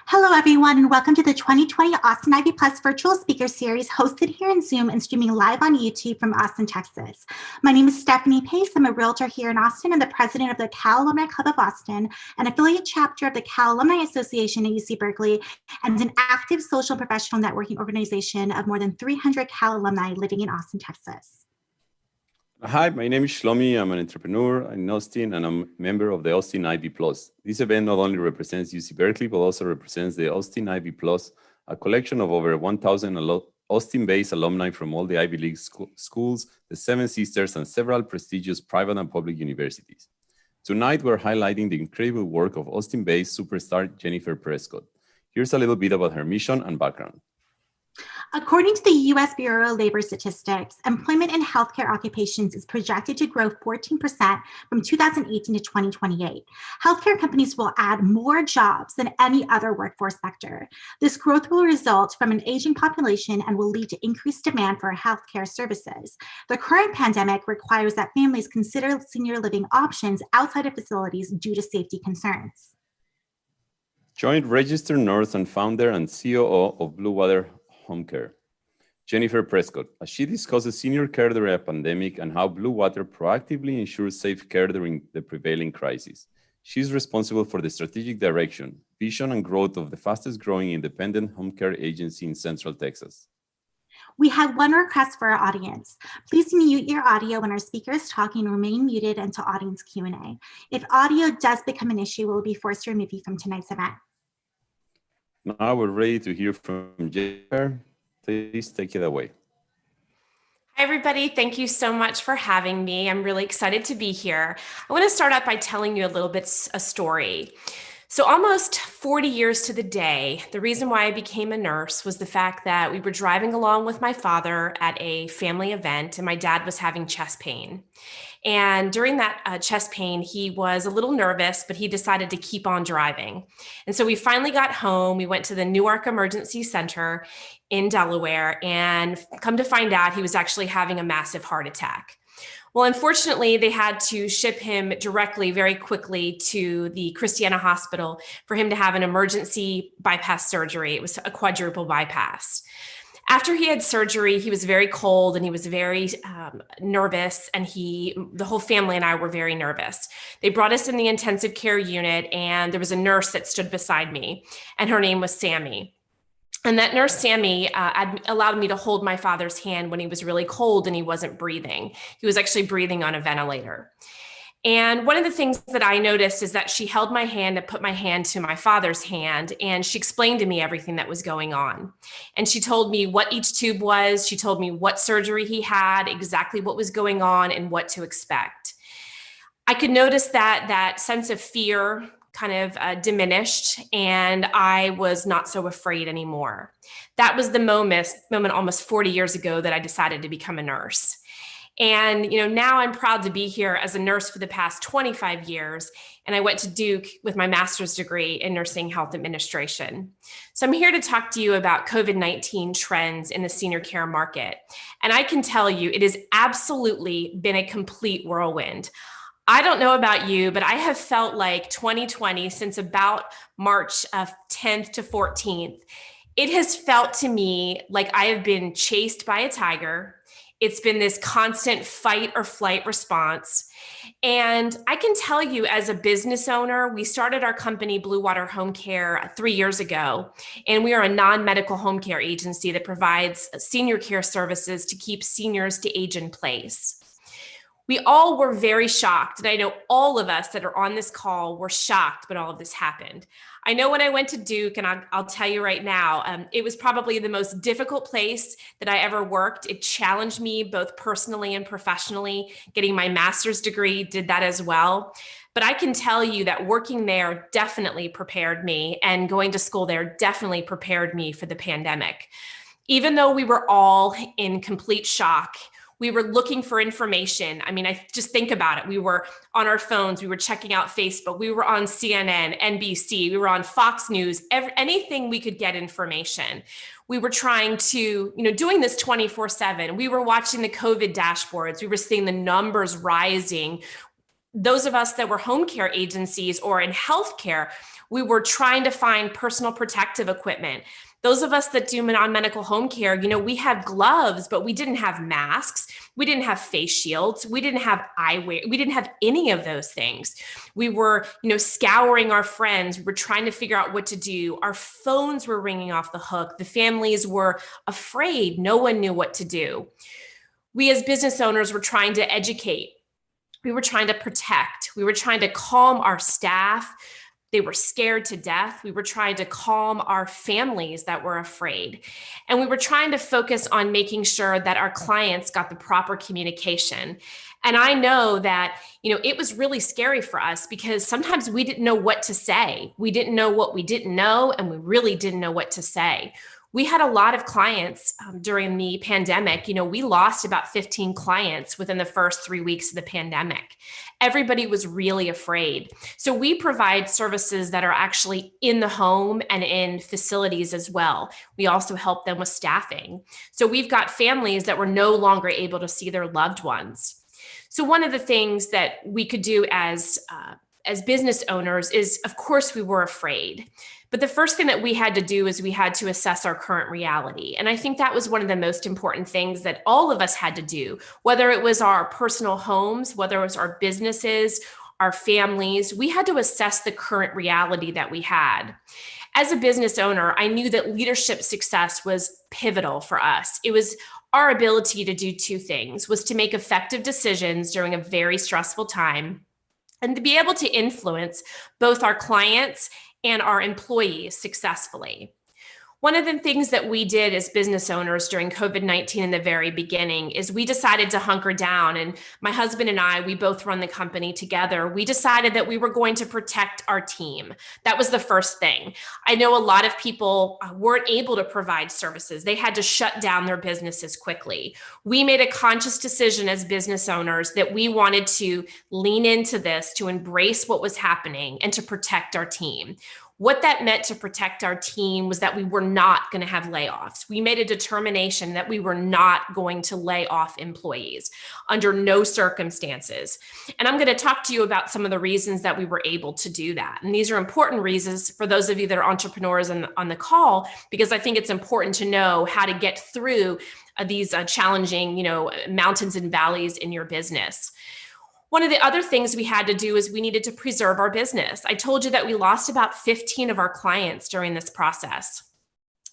Hello, everyone, and welcome to the 2020 Austin Ivy Plus Virtual Speaker Series hosted here in Zoom and streaming live on YouTube from Austin, Texas. My name is Stephanie Pace. I'm a realtor here in Austin and the president of the Cal Alumni Club of Austin, an affiliate chapter of the Cal Alumni Association at UC Berkeley, and an active social and professional networking organization of more than 300 Cal alumni living in Austin, Texas. Hi, my name is Shlomi. I'm an entrepreneur in Austin, and I'm a member of the Austin Ivy Plus. This event not only represents UC Berkeley, but also represents the Austin Ivy Plus, a collection of over 1,000 Austin-based alumni from all the Ivy League schools, the Seven Sisters, and several prestigious private and public universities. Tonight, we're highlighting the incredible work of Austin-based superstar Jennifer Prescott. Here's a little bit about her mission and background. According to the U.S. Bureau of Labor Statistics, employment in healthcare occupations is projected to grow 14% from 2018 to 2028. Healthcare companies will add more jobs than any other workforce sector. This growth will result from an aging population and will lead to increased demand for healthcare services. The current pandemic requires that families consider senior living options outside of facilities due to safety concerns. Joint registered nurse and founder and COO of Blue Water Homecare, Jennifer Prescott, as she discusses senior care during a pandemic and how Blue Water proactively ensures safe care during the prevailing crisis. She's responsible for the strategic direction, vision, and growth of the fastest growing independent home care agency in Central Texas. We have one request for our audience. Please mute your audio when our speaker is talking and remain muted until audience Q&A. If audio does become an issue, we'll be forced to remove you from tonight's event. Now we're ready to hear from Jennifer. Please take it away. Hi, everybody. Thank you so much for having me. I'm really excited to be here. I want to start out by telling you a little bit a story. So almost 40 years to the day, the reason why I became a nurse was the fact that we were driving along with my father at a family event and my dad was having chest pain. And during that chest pain, he was a little nervous, but he decided to keep on driving. And so we finally got home. We went to the Newark Emergency Center in Delaware, and come to find out he was actually having a massive heart attack. Well, unfortunately, they had to ship him directly, very quickly to the Christiana Hospital for him to have an emergency bypass surgery. It was a quadruple bypass. After he had surgery, he was very cold and he was very nervous, and the whole family and I were very nervous. They brought us in the intensive care unit, and there was a nurse that stood beside me, and her name was Sammy. And that nurse, Sammy, allowed me to hold my father's hand when he was really cold and he wasn't breathing. He was actually breathing on a ventilator. And one of the things that I noticed is that she held my hand and put my hand to my father's hand, and she explained to me everything that was going on. And she told me what each tube was. She told me what surgery he had, exactly what was going on, and what to expect. I could notice that sense of fear kind of diminished, and I was not so afraid anymore. That was the moment almost 40 years ago that I decided to become a nurse. And now I'm proud to be here as a nurse for the past 25 years, and I went to Duke with my master's degree in nursing health administration. So I'm here to talk to you about COVID-19 trends in the senior care market. And I can tell you, it has absolutely been a complete whirlwind. I don't know about you, but I have felt like 2020, since about March 10th to 14th, it has felt to me like I have been chased by a tiger. It's been this constant fight or flight response. And I can tell you, as a business owner, we started our company, Blue Water Homecare, 3 years ago. And we are a non-medical home care agency that provides senior care services to keep seniors to age in place. We all were very shocked, and I know all of us that are on this call were shocked when all of this happened. I know when I went to Duke, and I'll tell you right now, it was probably the most difficult place that I ever worked. It challenged me both personally and professionally. Getting my master's degree did that as well. But I can tell you that working there definitely prepared me, and going to school there definitely prepared me for the pandemic. Even though we were all in complete shock, we were looking for information. I mean, I just think about it. We were on our phones. We were checking out Facebook. We were on CNN, NBC. We were on Fox News, anything we could get information. We were trying to, doing this 24/7. We were watching the COVID dashboards. We were seeing the numbers rising. those of us that were home care agencies or in healthcare, we were trying to find personal protective equipment. Those of us that do non-medical home care, we had gloves, but we didn't have masks. We didn't have face shields. We didn't have eyewear. We didn't have any of those things. We were, scouring our friends. We were trying to figure out what to do. Our phones were ringing off the hook. The families were afraid. No one knew what to do. We as business owners were trying to educate. We were trying to protect. We were trying to calm our staff. They were scared to death. We were trying to calm our families that were afraid. And we were trying to focus on making sure that our clients got the proper communication. And I know that, it was really scary for us because sometimes we didn't know what to say. We didn't know what we didn't know, and we really didn't know what to say. We had a lot of clients during the pandemic. We lost about 15 clients within the first 3 weeks of the pandemic. Everybody was really afraid. So we provide services that are actually in the home and in facilities as well. We also help them with staffing. So we've got families that were no longer able to see their loved ones. So one of the things that we could do as business owners is, of course, we were afraid. But the first thing that we had to do is we had to assess our current reality. And I think that was one of the most important things that all of us had to do, whether it was our personal homes, whether it was our businesses, our families. We had to assess the current reality that we had. As a business owner, I knew that leadership success was pivotal for us. It was our ability to do two things, was to make effective decisions during a very stressful time and to be able to influence both our clients and our employees successfully. One of the things that we did as business owners during COVID-19 in the very beginning is we decided to hunker down. And my husband and I, we both run the company together. We decided that we were going to protect our team. That was the first thing. I know a lot of people weren't able to provide services. They had to shut down their businesses quickly. We made a conscious decision as business owners that we wanted to lean into this, to embrace what was happening and to protect our team. What that meant to protect our team was that we were not going to have layoffs. We made a determination that we were not going to lay off employees under no circumstances. And I'm going to talk to you about some of the reasons that we were able to do that. And these are important reasons for those of you that are entrepreneurs on the call, because I think it's important to know how to get through these challenging, mountains and valleys in your business. One of the other things we had to do is we needed to preserve our business. I told you that we lost about 15 of our clients during this process.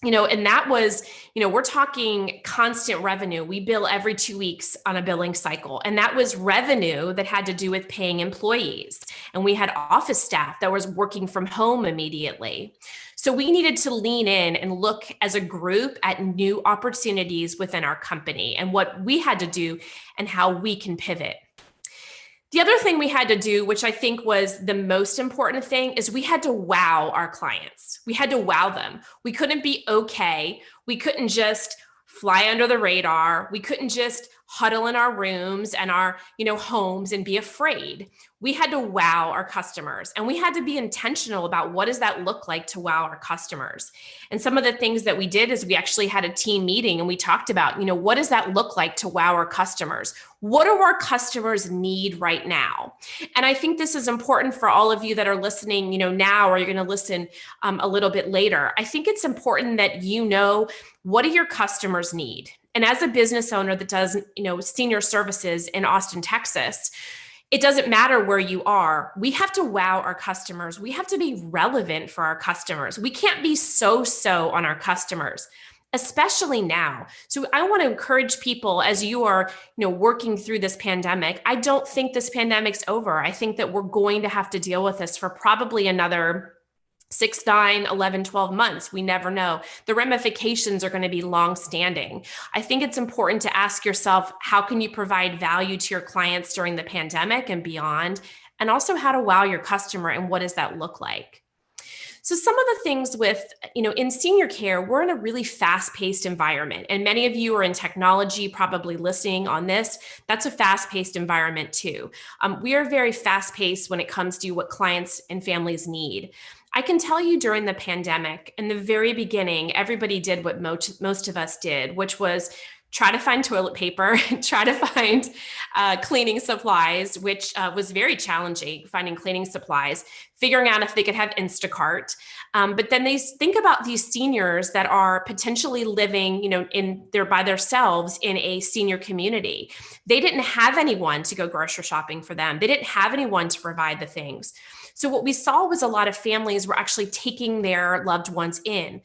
And that was, we're talking constant revenue. We bill every 2 weeks on a billing cycle. And that was revenue that had to do with paying employees. And we had office staff that was working from home immediately. So we needed to lean in and look as a group at new opportunities within our company and what we had to do and how we can pivot. The other thing we had to do, which I think was the most important thing, is we had to wow our clients. We had to wow them. We couldn't be okay. We couldn't just fly under the radar. We couldn't just huddle in our rooms and our, homes and be afraid. We had to wow our customers, and we had to be intentional about what does that look like to wow our customers. And some of the things that we did is we actually had a team meeting and we talked about, what does that look like to wow our customers? What do our customers need right now? And I think this is important for all of you that are listening, now, or you're going to listen a little bit later. I think it's important that what do your customers need? And as a business owner that does, senior services in Austin, Texas, it doesn't matter where you are. We have to wow our customers. We have to be relevant for our customers. We can't be so-so on our customers, especially now. So I want to encourage people as you are, working through this pandemic. I don't think this pandemic's over. I think that we're going to have to deal with this for probably another 6, 9, 11, 12 months. We never know. The ramifications are going to be long-standing. I think it's important to ask yourself, how can you provide value to your clients during the pandemic and beyond? And also how to wow your customer, and what does that look like? So some of the things with, in senior care, we're in a really fast-paced environment. And many of you are in technology, probably listening on this. That's a fast-paced environment too. We are very fast-paced when it comes to what clients and families need. I can tell you during the pandemic, in the very beginning, everybody did what most of us did, which was try to find toilet paper, try to find cleaning supplies, which was very challenging, finding cleaning supplies, figuring out if they could have Instacart. But then they think about these seniors that are potentially living, by themselves in a senior community. They didn't have anyone to go grocery shopping for them. They didn't have anyone to provide the things. So what we saw was a lot of families were actually taking their loved ones in,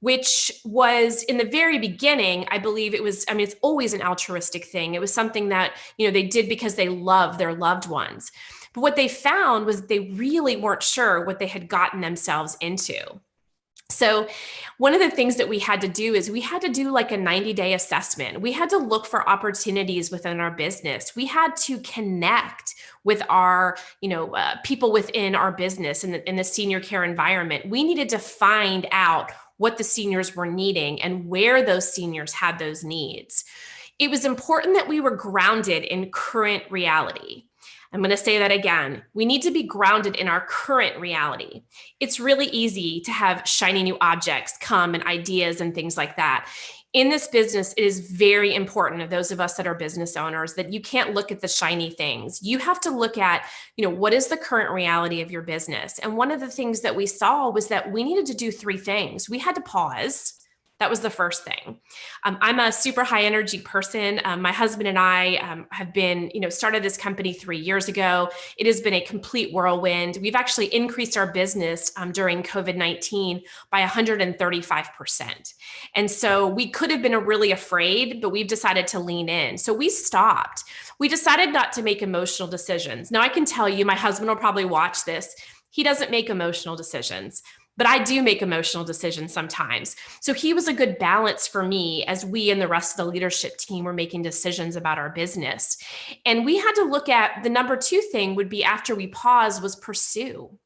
which was in the very beginning, I believe it's always an altruistic thing. It was something that, they did because they love their loved ones. But what they found was they really weren't sure what they had gotten themselves into. So one of the things that we had to do is we had to do like a 90-day assessment. We had to look for opportunities within our business. We had to connect with our, people within our business in the senior care environment. We needed to find out what the seniors were needing and where those seniors had those needs. It was important that we were grounded in current reality. I'm going to say that again. We need to be grounded in our current reality. It's really easy to have shiny new objects come and ideas and things like that. In this business, it is very important of those of us that are business owners that you can't look at the shiny things. You have to look at, what is the current reality of your business? And one of the things that we saw was that we needed to do three things. We had to pause. That was the first thing. I'm a super high energy person. My husband and I have been, started this company 3 years ago. It has been a complete whirlwind. We've actually increased our business during COVID-19 by 135%. And so we could have been really afraid, but we've decided to lean in. So we stopped. We decided not to make emotional decisions. Now I can tell you, my husband will probably watch this. He doesn't make emotional decisions. But I do make emotional decisions sometimes. So he was a good balance for me as we and the rest of the leadership team were making decisions about our business. And we had to look at the number two thing would be after we pause was pursue.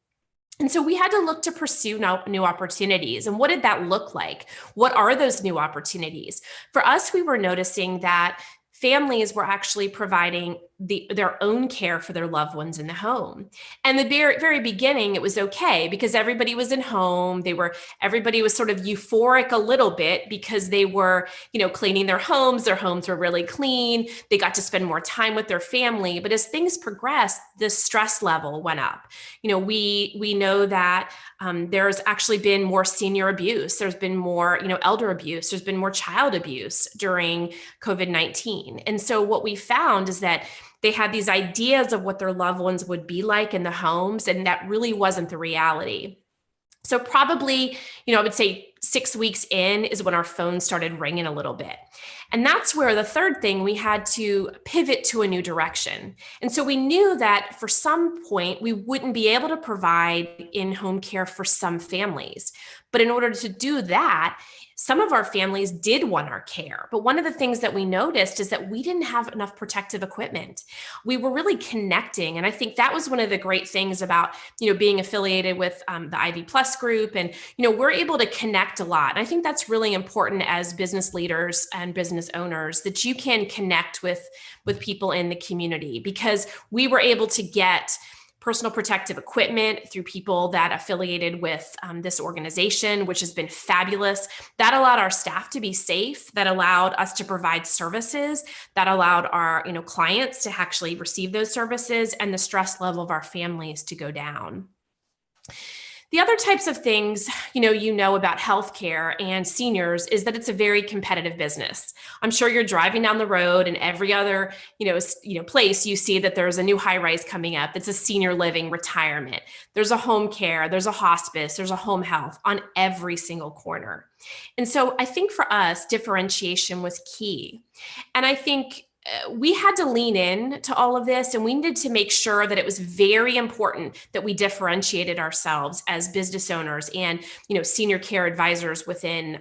And so we had to look to pursue new opportunities. And what did that look like? What are those new opportunities? For us, we were noticing that families were actually providing their own care for their loved ones in the home. And the very beginning, it was okay because everybody was in home. Everybody was sort of euphoric a little bit because they were, cleaning their homes. Their homes were really clean. They got to spend more time with their family. But as things progressed, the stress level went up. We know that there's actually been more senior abuse. There's been more, elder abuse. There's been more child abuse during COVID-19. And so what we found is that they had these ideas of what their loved ones would be like in the homes, and that really wasn't the reality. So probably, I would say 6 weeks in is when our phone started ringing a little bit. And that's where the third thing, we had to pivot to a new direction. And so we knew that for some point, we wouldn't be able to provide in-home care for some families. But in order to do that, some of our families did want our care. But one of the things that we noticed is that we didn't have enough protective equipment. We were really connecting. And I think that was one of the great things about, being affiliated with the Ivy Plus group. And, we're able to connect a lot. And I think that's really important as business leaders and business owners, that you can connect with people in the community, because we were able to get personal protective equipment through people that affiliated with this organization, which has been fabulous. That allowed our staff to be safe. That allowed us to provide services. That allowed our clients to actually receive those services, and the stress level of our families to go down. The other types of things, about healthcare and seniors is that it's a very competitive business. I'm sure you're driving down the road, and every other, place you see that there's a new high-rise coming up. That's a senior living retirement. There's a home care, there's a hospice, there's a home health on every single corner. And so I think for us, differentiation was key. And I think we had to lean in to all of this, and we needed to make sure that it was very important that we differentiated ourselves as business owners and, senior care advisors within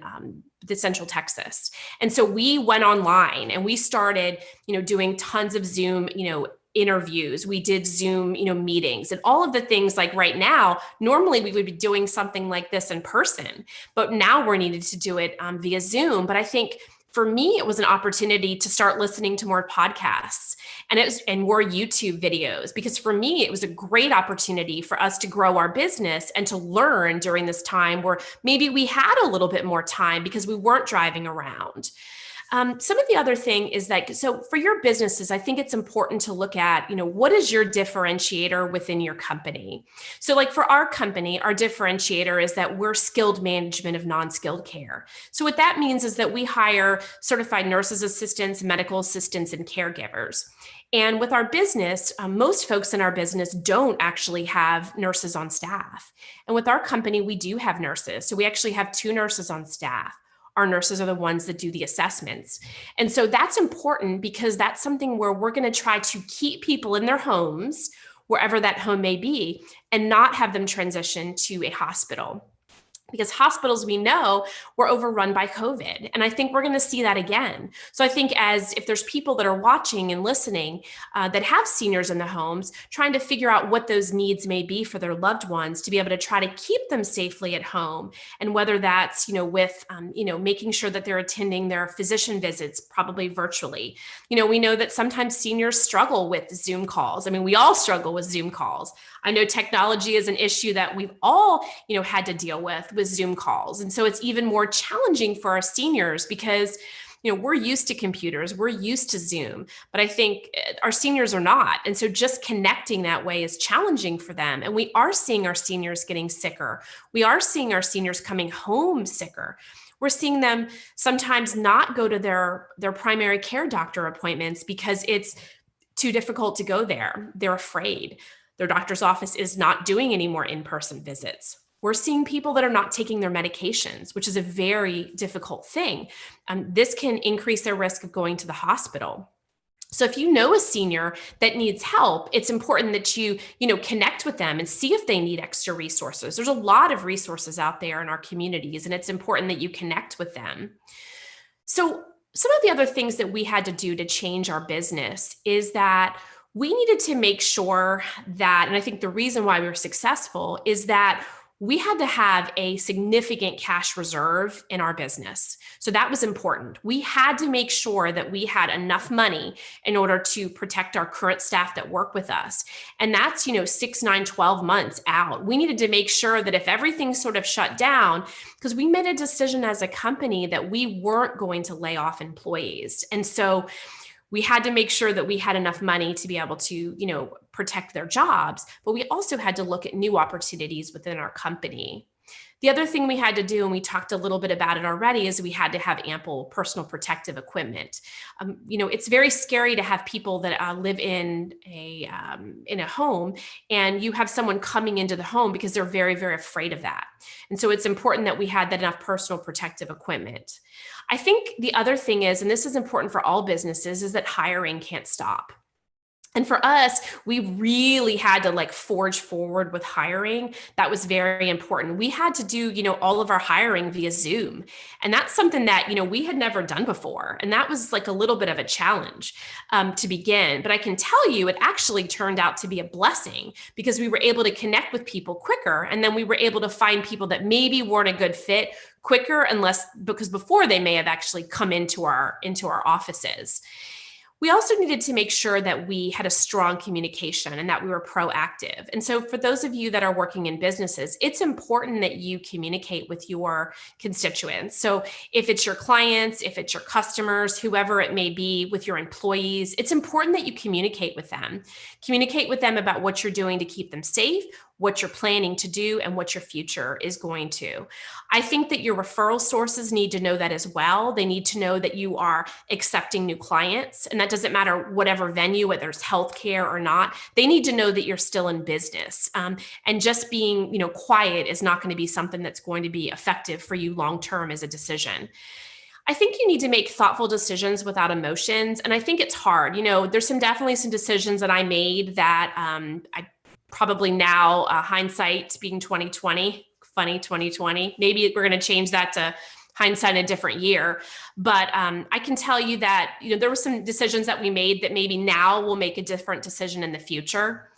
the Central Texas. And so we went online and we started, doing tons of Zoom, interviews. We did Zoom, meetings, and all of the things like right now, normally we would be doing something like this in person, but now we're needed to do it via Zoom. But I think for me, it was an opportunity to start listening to more podcasts and more YouTube videos, because for me, it was a great opportunity for us to grow our business and to learn during this time where maybe we had a little bit more time because we weren't driving around. Some of the other thing is that, so for your businesses, I think it's important to look at, what is your differentiator within your company? So like for our company, our differentiator is that we're skilled management of non-skilled care. So what that means is that we hire certified nurses assistants, medical assistants, and caregivers. And with our business, most folks in our business don't actually have nurses on staff. And with our company, we do have nurses. So we actually have 2 nurses on staff. Our nurses are the ones that do the assessments. And so that's important because that's something where we're going to try to keep people in their homes, wherever that home may be, and not have them transition to a hospital. Because hospitals, we know, were overrun by COVID. And I think we're going to see that again. So I think if there's people that are watching and listening that have seniors in the homes, trying to figure out what those needs may be for their loved ones to be able to try to keep them safely at home. And whether that's, with, making sure that they're attending their physician visits, probably virtually. We know that sometimes seniors struggle with Zoom calls. I mean, we all struggle with Zoom calls. I know technology is an issue that we've all, had to deal with Zoom calls. And so it's even more challenging for our seniors because, we're used to computers, we're used to Zoom, but I think our seniors are not. And so just connecting that way is challenging for them. And we are seeing our seniors getting sicker. We are seeing our seniors coming home sicker. We're seeing them sometimes not go to their primary care doctor appointments because it's too difficult to go there. They're afraid. Their doctor's office is not doing any more in-person visits. We're seeing people that are not taking their medications, which is a very difficult thing. This can increase their risk of going to the hospital. So if you know a senior that needs help, it's important that you connect with them and see if they need extra resources. There's a lot of resources out there in our communities, and it's important that you connect with them. So some of the other things that we had to do to change our business is that we needed to make sure that, and I think the reason why we were successful is that we had to have a significant cash reserve in our business. So that was important. We had to make sure that we had enough money in order to protect our current staff that work with us. And that's, 6, 9, 12 months out. We needed to make sure that if everything sort of shut down, because we made a decision as a company that we weren't going to lay off employees. And so we had to make sure that we had enough money to be able to, protect their jobs, but we also had to look at new opportunities within our company. The other thing we had to do, and we talked a little bit about it already, is we had to have ample personal protective equipment. It's very scary to have people that live in a home, and you have someone coming into the home because they're very, very afraid of that. And so it's important that we had that enough personal protective equipment. I think the other thing is, and this is important for all businesses, is that hiring can't stop. And for us, we really had to forge forward with hiring. That was very important. We had to do, all of our hiring via Zoom. And that's something that, we had never done before. And that was a little bit of a challenge to begin. But I can tell you, it actually turned out to be a blessing because we were able to connect with people quicker. And then we were able to find people that maybe weren't a good fit quicker, because before they may have actually come into our offices. We also needed to make sure that we had a strong communication and that we were proactive. And so for those of you that are working in businesses, it's important that you communicate with your constituents. So if it's your clients, if it's your customers, whoever it may be, with your employees, it's important that you communicate with them. Communicate with them about what you're doing to keep them safe, what you're planning to do, and what your future is going to. I think that your referral sources need to know that as well. They need to know that you are accepting new clients, and that doesn't matter whatever venue, whether it's healthcare or not. They need to know that you're still in business. And just being, quiet is not going to be something that's going to be effective for you long-term as a decision. I think you need to make thoughtful decisions without emotions. And I think it's hard. There's definitely some decisions that I made that I probably now, hindsight being 2020, funny 2020, maybe we're going to change that to hindsight in a different year. But I can tell you that, there were some decisions that we made that maybe now will make a different decision in the future.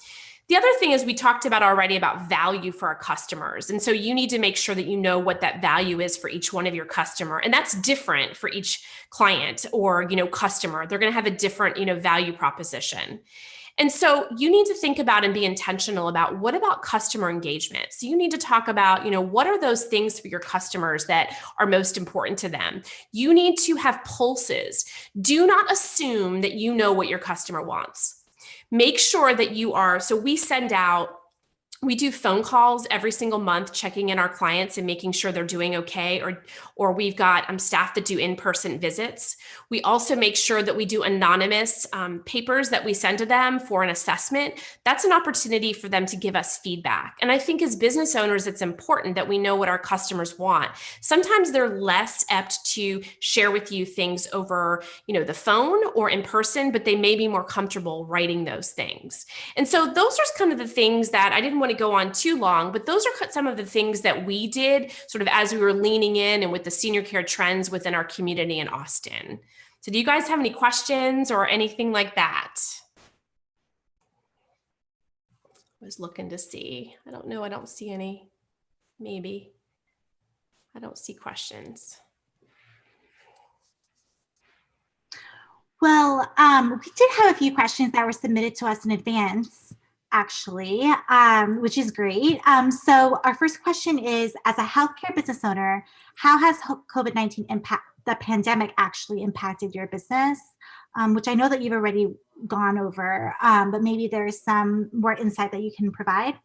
The other thing is we talked about already about value for our customers. And so you need to make sure that you know what that value is for each one of your customer. And that's different for each client or, customer. They're going to have a different, value proposition. And so you need to think about and be intentional about what about customer engagement. So you need to talk about, what are those things for your customers that are most important to them? You need to have pulses. Do not assume that you know what your customer wants. Make sure that you are, so we do phone calls every single month, checking in our clients and making sure they're doing okay, or we've got staff that do in-person visits. We also make sure that we do anonymous papers that we send to them for an assessment. That's an opportunity for them to give us feedback. And I think as business owners, it's important that we know what our customers want. Sometimes they're less apt to share with you things over, the phone or in person, but they may be more comfortable writing those things. And so those are kind of the things that I didn't want to go on too long, but those are some of the things that we did sort of as we were leaning in and with the senior care trends within our community in Austin. So do you guys have any questions or anything like that? I was looking to see. I don't know. I don't see any. Maybe. I don't see questions. Well, we did have a few questions that were submitted to us in advance, actually, which is great. So our first question is, as a healthcare business owner, how has COVID-19 the pandemic actually impacted your business? Which I know that you've already gone over, but maybe there's some more insight that you can provide.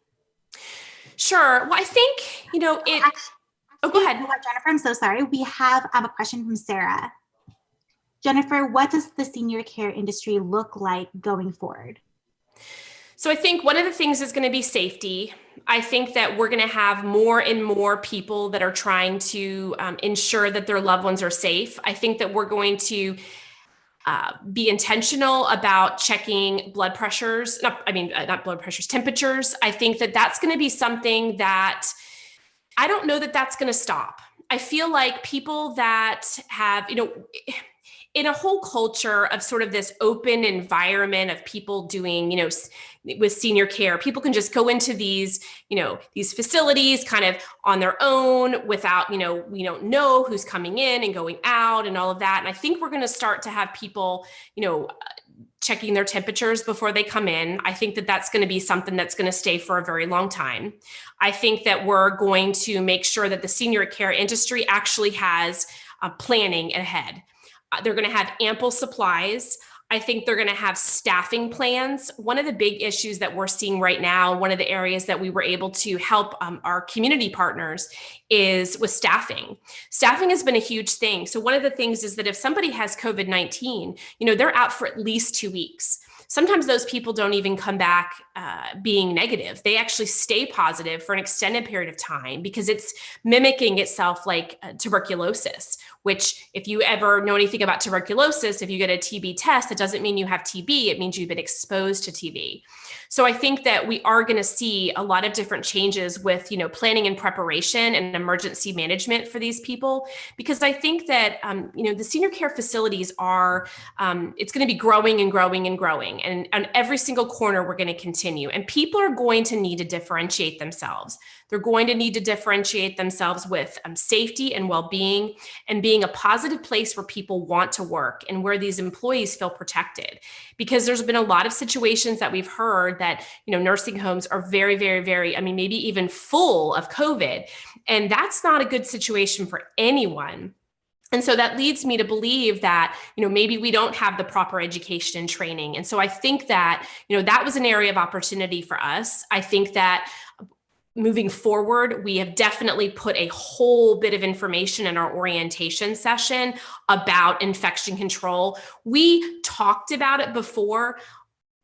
Sure. Well, I think, go ahead. Jennifer, I'm so sorry. We have a question from Sarah. Jennifer, what does the senior care industry look like going forward? So I think one of the things is going to be safety. I think that we're going to have more and more people that are trying to ensure that their loved ones are safe. I think that we're going to be intentional about checking blood pressures, not blood pressures, temperatures. I think that that's going to be something that I don't know that that's going to stop. I feel like people that have, in a whole culture of sort of this open environment of people doing, with senior care, people can just go into these facilities kind of on their own without, we don't know who's coming in and going out and all of that. And I think we're going to start to have people, checking their temperatures before they come in. I think that that's going to be something that's going to stay for a very long time. I think that we're going to make sure that the senior care industry actually has planning ahead. They're going to have ample supplies. I think they're going to have staffing plans. One of the big issues that we're seeing right now, one of the areas that we were able to help our community partners is with staffing. Staffing has been a huge thing. So one of the things is that if somebody has COVID-19, they're out for at least 2 weeks. Sometimes those people don't even come back being negative. They actually stay positive for an extended period of time because it's mimicking itself like tuberculosis, which if you ever know anything about tuberculosis, if you get a TB test, that doesn't mean you have TB. It means you've been exposed to TB. So I think that we are going to see a lot of different changes with, planning and preparation and emergency management for these people, because I think that, the senior care facilities are, it's going to be growing and growing and growing. And on every single corner, we're going to continue. And people are going to need to differentiate themselves. They're going to need to differentiate themselves with safety and well-being and being a positive place where people want to work and where these employees feel protected. Because there's been a lot of situations that we've heard that, nursing homes are very, very, very, maybe even full of COVID. And that's not a good situation for anyone. And so that leads me to believe that, maybe we don't have the proper education and training. And so I think that, that was an area of opportunity for us. I think that moving forward, we have definitely put a whole bit of information in our orientation session about infection control. We talked about it before.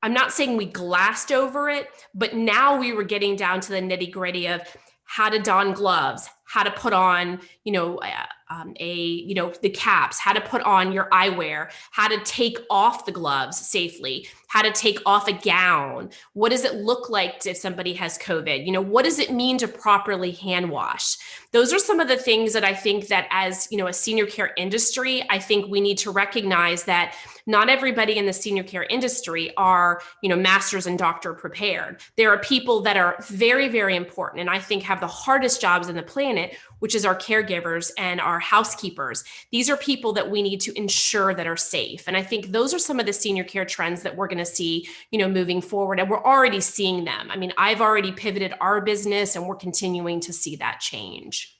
I'm not saying we glassed over it, but now we were getting down to the nitty-gritty of how to don gloves, how to put on, the caps, how to put on your eyewear, how to take off the gloves safely, how to take off a gown. What does it look like if somebody has COVID? What does it mean to properly hand wash? Those are some of the things that I think that as, a senior care industry, I think we need to recognize that not everybody in the senior care industry are, masters and doctor prepared. There are people that are very, very important, and I think have the hardest jobs on the planet, which is our caregivers and our housekeepers. These are people that we need to ensure that are safe. And I think those are some of the senior care trends that we're going to see, moving forward. And we're already seeing them. I mean, I've already pivoted our business, and we're continuing to see that change.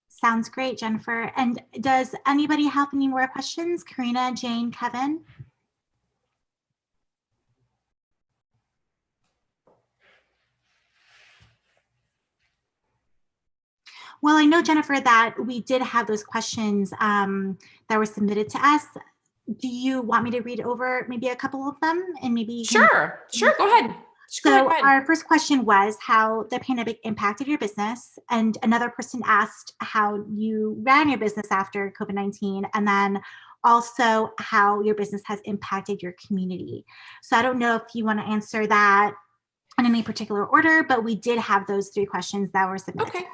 Sounds great, Jennifer. And does anybody have any more questions? Karina, Jane, Kevin? Well, I know, Jennifer, that we did have those questions that were submitted to us. Do you want me to read over maybe a couple of them? And maybe Sure, go ahead. So our first question was how the pandemic impacted your business. And another person asked how you ran your business after COVID-19, and then also how your business has impacted your community. So I don't know if you want to answer that in any particular order, but we did have those 3 questions that were submitted to us.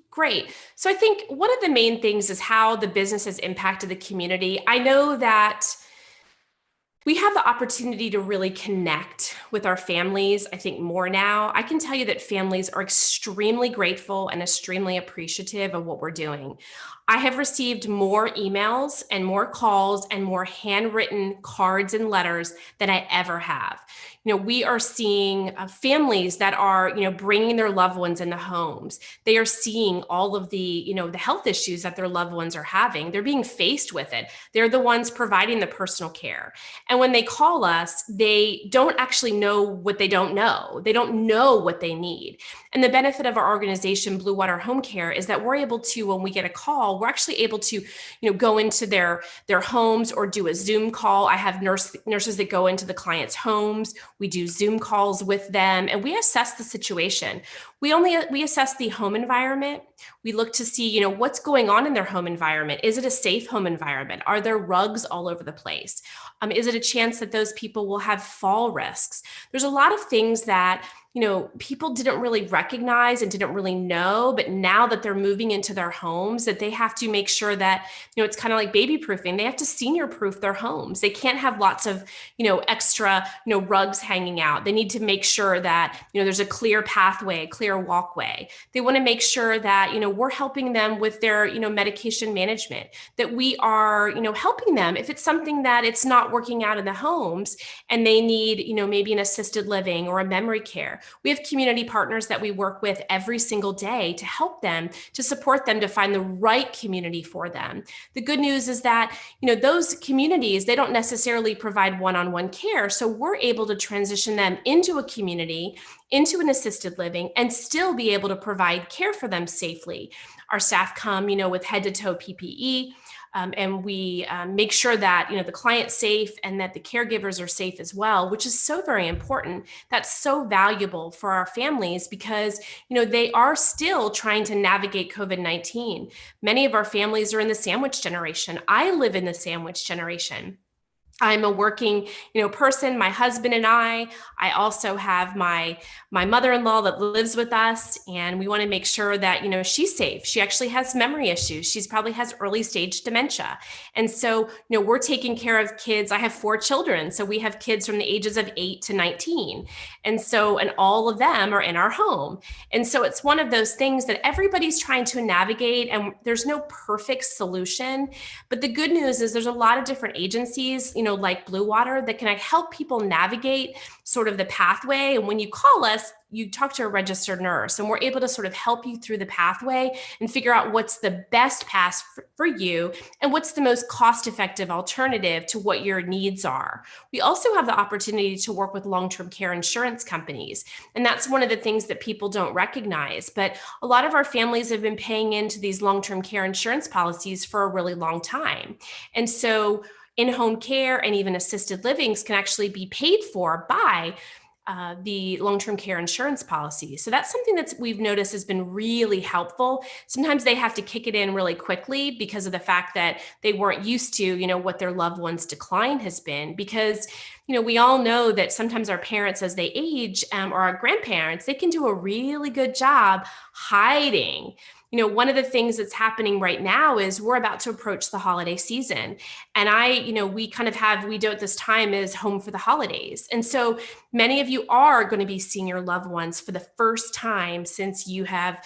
Great. So I think one of the main things is how the business has impacted the community. I know that we have the opportunity to really connect with our families, I think, more now. I can tell you that families are extremely grateful and extremely appreciative of what we're doing. I have received more emails and more calls and more handwritten cards and letters than I ever have. We are seeing families that are, bringing their loved ones into homes. They are seeing all of the, the health issues that their loved ones are having. They're being faced with it. They're the ones providing the personal care. And when they call us, they don't actually know what they don't know. They don't know what they need. And the benefit of our organization, Blue Water Homecare, is that we're able to, when we get a call, we're actually able to, go into their homes or do a Zoom call. I have nurses that go into the clients' homes. We do Zoom calls with them, and we assess the situation. We assess the home environment. We look to see, what's going on in their home environment. Is it a safe home environment? Are there rugs all over the place? Is it a chance that those people will have fall risks? There's a lot of things that people didn't really recognize and didn't really know, but now that they're moving into their homes, that they have to make sure that, it's kind of like baby proofing. They have to senior proof their homes. They can't have lots of, extra, rugs hanging out. They need to make sure that, there's a clear pathway, a clear walkway. They want to make sure that, we're helping them with their, medication management, that we are, helping them if it's something that it's not working out in the homes and they need, maybe an assisted living or a memory care. We have community partners that we work with every single day to help them, to support them, to find the right community for them. The good news is that, those communities, they don't necessarily provide one-on-one care. So we're able to transition them into a community, into an assisted living, and still be able to provide care for them safely. Our staff come, with head to toe PPE. And we make sure that, the client's safe and that the caregivers are safe as well, which is so very important. That's so valuable for our families because, they are still trying to navigate COVID-19. Many of our families are in the sandwich generation. I live in the sandwich generation. I'm a working, person, my husband and I also have my mother-in-law that lives with us, and we want to make sure that, she's safe. She actually has memory issues. She's probably has early stage dementia. And so, we're taking care of kids. I have 4 children. So we have kids from the ages of 8 to 19. And all of them are in our home. And so it's one of those things that everybody's trying to navigate, and there's no perfect solution. But the good news is there's a lot of different agencies, like Blue Water, that can help people navigate sort of the pathway. And when you call us, you talk to a registered nurse, and we're able to sort of help you through the pathway and figure out what's the best path for you and what's the most cost-effective alternative to what your needs are. We also have the opportunity to work with long-term care insurance companies. And that's one of the things that people don't recognize. But a lot of our families have been paying into these long-term care insurance policies for a really long time. And so in-home care and even assisted livings can actually be paid for by the long-term care insurance policy. So that's something that we've noticed has been really helpful. Sometimes they have to kick it in really quickly because of the fact that they weren't used to, what their loved one's decline has been. Because, we all know that sometimes our parents, as they age, or our grandparents, they can do a really good job hiding. One of the things that's happening right now is we're about to approach the holiday season. And we do at this time is home for the holidays. And so many of you are going to be seeing your loved ones for the first time since you have,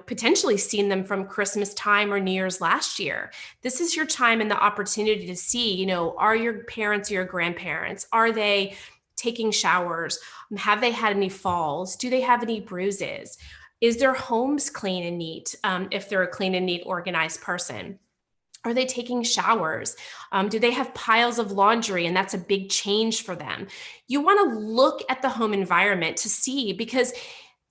potentially seen them from Christmas time or New Year's last year. This is your time and the opportunity to see, are your parents or your grandparents, are they taking showers? Have they had any falls? Do they have any bruises? Is their homes clean and neat? If they're a clean and neat, organized person. Are they taking showers? Do they have piles of laundry? And that's a big change for them. You want to look at the home environment to see, because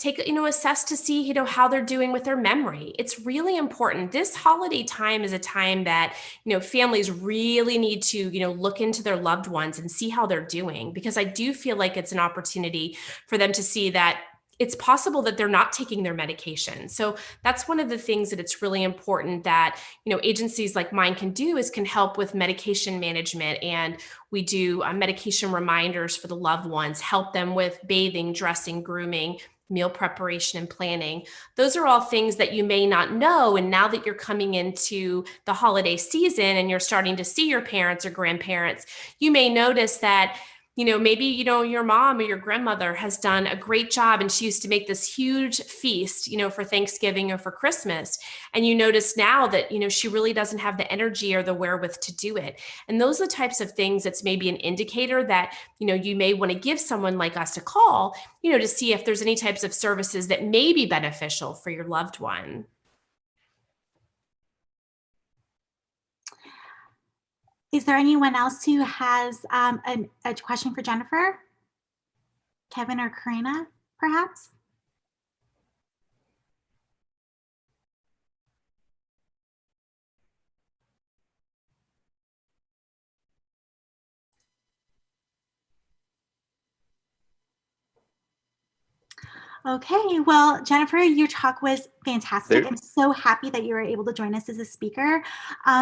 assess to see, how they're doing with their memory. It's really important. This holiday time is a time that, families really need to, look into their loved ones and see how they're doing, because I do feel like it's an opportunity for them to see that it's possible that they're not taking their medication. So that's one of the things that it's really important that, agencies like mine can do is can help with medication management. And we do medication reminders for the loved ones, help them with bathing, dressing, grooming, meal preparation, and planning. Those are all things that you may not know. And now that you're coming into the holiday season and you're starting to see your parents or grandparents, you may notice that maybe, your mom or your grandmother has done a great job and she used to make this huge feast, for Thanksgiving or for Christmas. And you notice now that, she really doesn't have the energy or the wherewith to do it. And those are the types of things that's maybe an indicator that, you may want to give someone like us a call, to see if there's any types of services that may be beneficial for your loved one. Is there anyone else who has a question for Jennifer? Kevin or Karina, perhaps? Okay, well, Jennifer, your talk was fantastic. I'm so happy that you were able to join us as a speaker.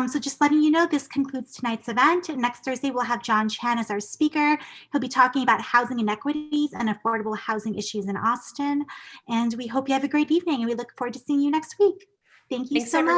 So just letting you know, this concludes tonight's event. Next Thursday, we'll have John Chan as our speaker. He'll be talking about housing inequities and affordable housing issues in Austin. And we hope you have a great evening, and we look forward to seeing you next week. Thank you so much.